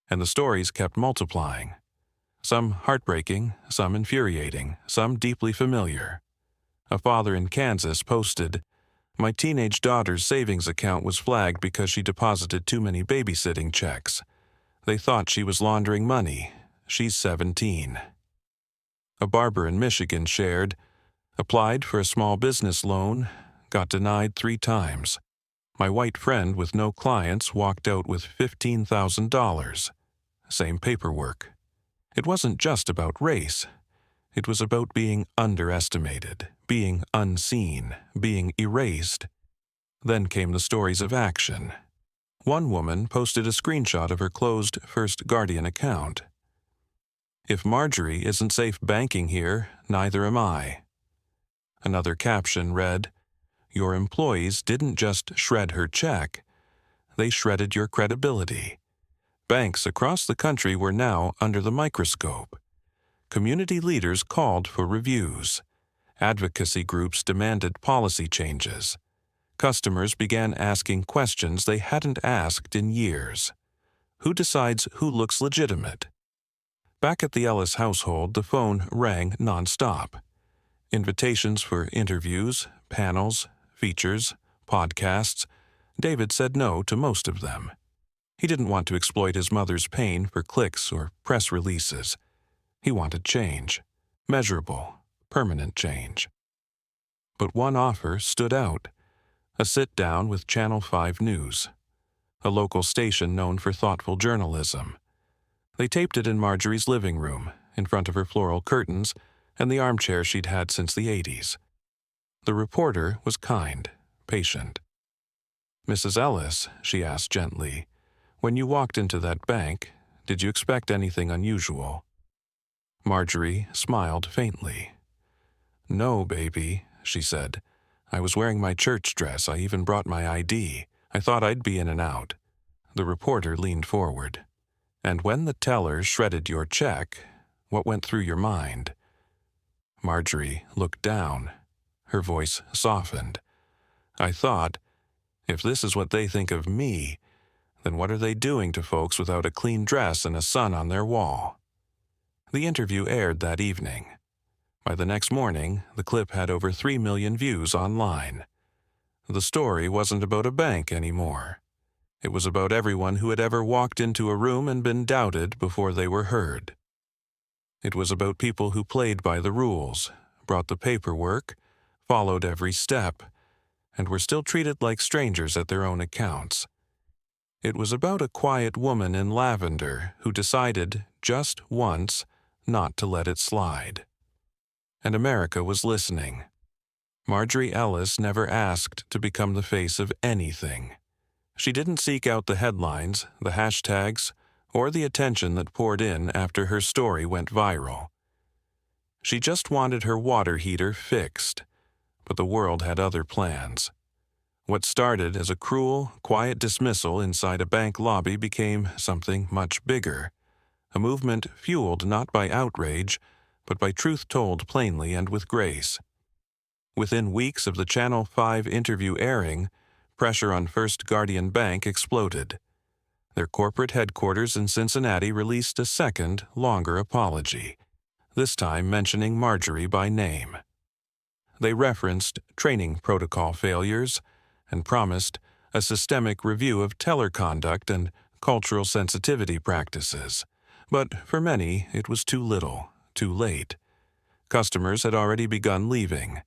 And the stories kept multiplying. Some heartbreaking, some infuriating, some deeply familiar. A father in Kansas posted, "My teenage daughter's savings account was flagged because she deposited too many babysitting checks. They thought she was laundering money. She's 17. A barber in Michigan shared, "Applied for a small business loan, got denied 3 times. My white friend with no clients walked out with $15,000. Same paperwork." It wasn't just about race. It was about being underestimated, being unseen, being erased. Then came the stories of action. One woman posted a screenshot of her closed First Guardian account. "If Marjorie isn't safe banking here, neither am I." Another caption read, "Your employees didn't just shred her check, they shredded your credibility." Banks across the country were now under the microscope. Community leaders called for reviews. Advocacy groups demanded policy changes. Customers began asking questions they hadn't asked in years. Who decides who looks legitimate? Back at the Ellis household, the phone rang nonstop. Invitations for interviews, panels, features, podcasts. David said no to most of them. He didn't want to exploit his mother's pain for clicks or press releases. He wanted change, measurable, permanent change. But one offer stood out, a sit-down with Channel 5 News, a local station known for thoughtful journalism. They taped it in Marjorie's living room, in front of her floral curtains and the armchair she'd had since the 80s. The reporter was kind, patient. "Mrs. Ellis," she asked gently, "when you walked into that bank, did you expect anything unusual?" Marjorie smiled faintly. "No, baby," she said. "I was wearing my church dress. I even brought my ID. I thought I'd be in and out." The reporter leaned forward. "And when the teller shredded your check, what went through your mind?" Marjorie looked down. Her voice softened. "I thought, if this is what they think of me, then what are they doing to folks without a clean dress and a sun on their wall?" The interview aired that evening. By the next morning, the clip had over 3 million views online. The story wasn't about a bank anymore. It was about everyone who had ever walked into a room and been doubted before they were heard. It was about people who played by the rules, brought the paperwork, followed every step, and were still treated like strangers at their own accounts. It was about a quiet woman in lavender who decided, just once, not to let it slide. And America was listening. Marjorie Ellis never asked to become the face of anything. She didn't seek out the headlines, the hashtags, or the attention that poured in after her story went viral. She just wanted her water heater fixed, but the world had other plans. What started as a cruel, quiet dismissal inside a bank lobby became something much bigger, a movement fueled not by outrage, but by truth told plainly and with grace. Within weeks of the Channel 5 interview airing, pressure on First Guardian Bank exploded. Their corporate headquarters in Cincinnati released a second, longer apology, this time mentioning Marjorie by name. They referenced training protocol failures and promised a systemic review of teller conduct and cultural sensitivity practices. But for many, it was too little, too late. Customers had already begun leaving.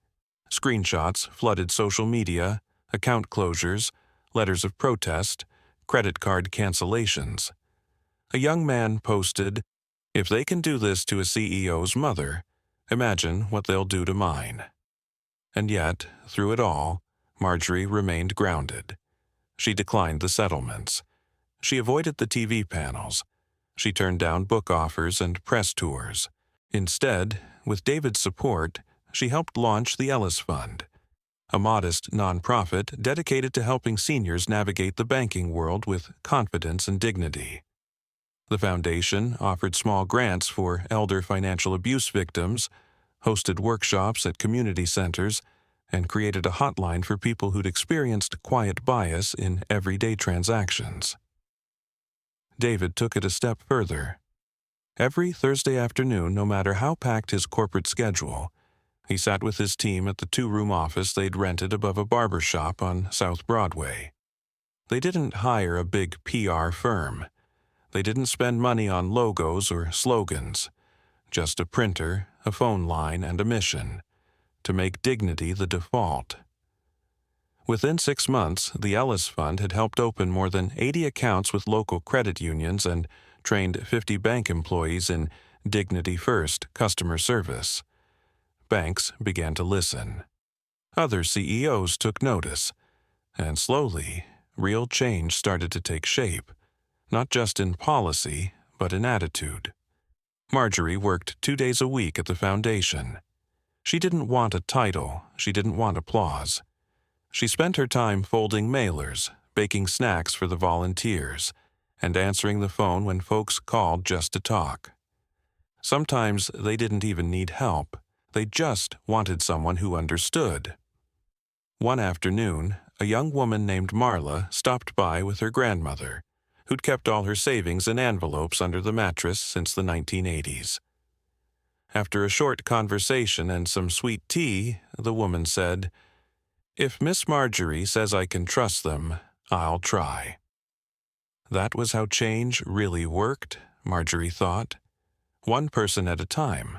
Screenshots flooded social media, account closures, letters of protest, credit card cancellations. A young man posted, "If they can do this to a CEO's mother, imagine what they'll do to mine." And yet, through it all, Marjorie remained grounded. She declined the settlements. She avoided the TV panels. She turned down book offers and press tours. Instead, with David's support, she helped launch the Ellis Fund, a modest nonprofit dedicated to helping seniors navigate the banking world with confidence and dignity. The foundation offered small grants for elder financial abuse victims, hosted workshops at community centers, and created a hotline for people who'd experienced quiet bias in everyday transactions. David took it a step further. Every Thursday afternoon, no matter how packed his corporate schedule, he sat with his team at the two-room office they'd rented above a barber shop on South Broadway. They didn't hire a big PR firm. They didn't spend money on logos or slogans, just a printer, a phone line, and a mission: to make dignity the default. Within 6 months, the Ellis Fund had helped open more than 80 accounts with local credit unions and trained 50 bank employees in Dignity First customer service. Banks began to listen. Other CEOs took notice, and slowly, real change started to take shape, not just in policy, but in attitude. Marjorie worked 2 days a week at the foundation. She didn't want a title, she didn't want applause. She spent her time folding mailers, baking snacks for the volunteers, and answering the phone when folks called just to talk. Sometimes they didn't even need help. They just wanted someone who understood. One afternoon, a young woman named Marla stopped by with her grandmother, who'd kept all her savings in envelopes under the mattress since the 1980s. After a short conversation and some sweet tea, the woman said, "If Miss Marjorie says I can trust them, I'll try." That was how change really worked, Marjorie thought. One person at a time.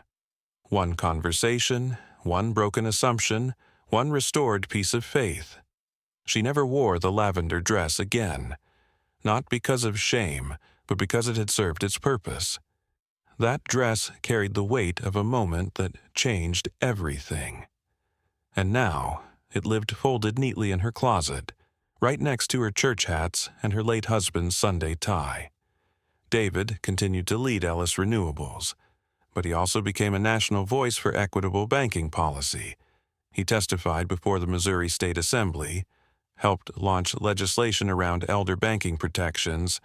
One conversation, one broken assumption, one restored piece of faith. She never wore the lavender dress again, not because of shame, but because it had served its purpose. That dress carried the weight of a moment that changed everything. And now, it lived folded neatly in her closet, right next to her church hats and her late husband's Sunday tie. David continued to lead Ellis Renewables, but he also became a national voice for equitable banking policy. He testified before the Missouri State Assembly, helped launch legislation around elder banking protections,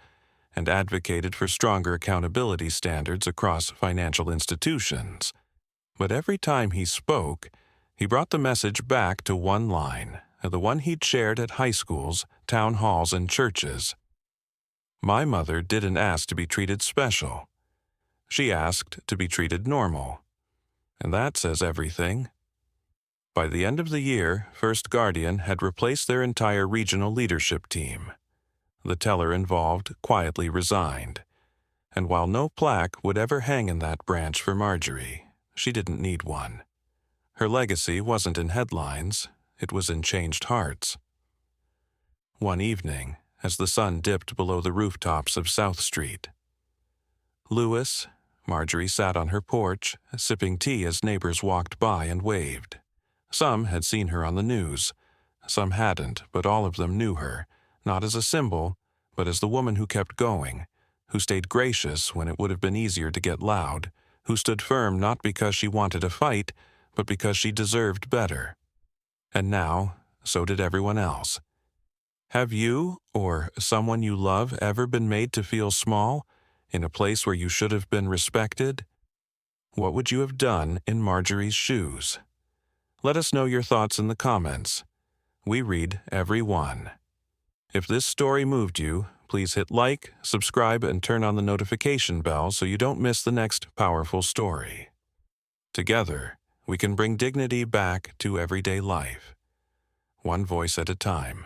and advocated for stronger accountability standards across financial institutions. But every time he spoke, he brought the message back to one line, the one he'd shared at high schools, town halls, and churches. "My mother didn't ask to be treated special. She asked to be treated normal." And that says everything. By the end of the year, First Guardian had replaced their entire regional leadership team. The teller involved quietly resigned. And while no plaque would ever hang in that branch for Marjorie, she didn't need one. Her legacy wasn't in headlines, it was in changed hearts. One evening, as the sun dipped below the rooftops of South Street, Marjorie sat on her porch, sipping tea as neighbors walked by and waved. Some had seen her on the news. Some hadn't, but all of them knew her, not as a symbol, but as the woman who kept going, who stayed gracious when it would have been easier to get loud, who stood firm not because she wanted a fight, but because she deserved better. And now, so did everyone else. Have you, or someone you love, ever been made to feel small, in a place where you should have been respected? What would you have done in Marjorie's shoes? Let us know your thoughts in the comments. We read every one. If this story moved you, Please hit like, subscribe, and turn on the notification bell so you don't miss the next powerful story. Together, we can bring dignity back to everyday life, one voice at a time.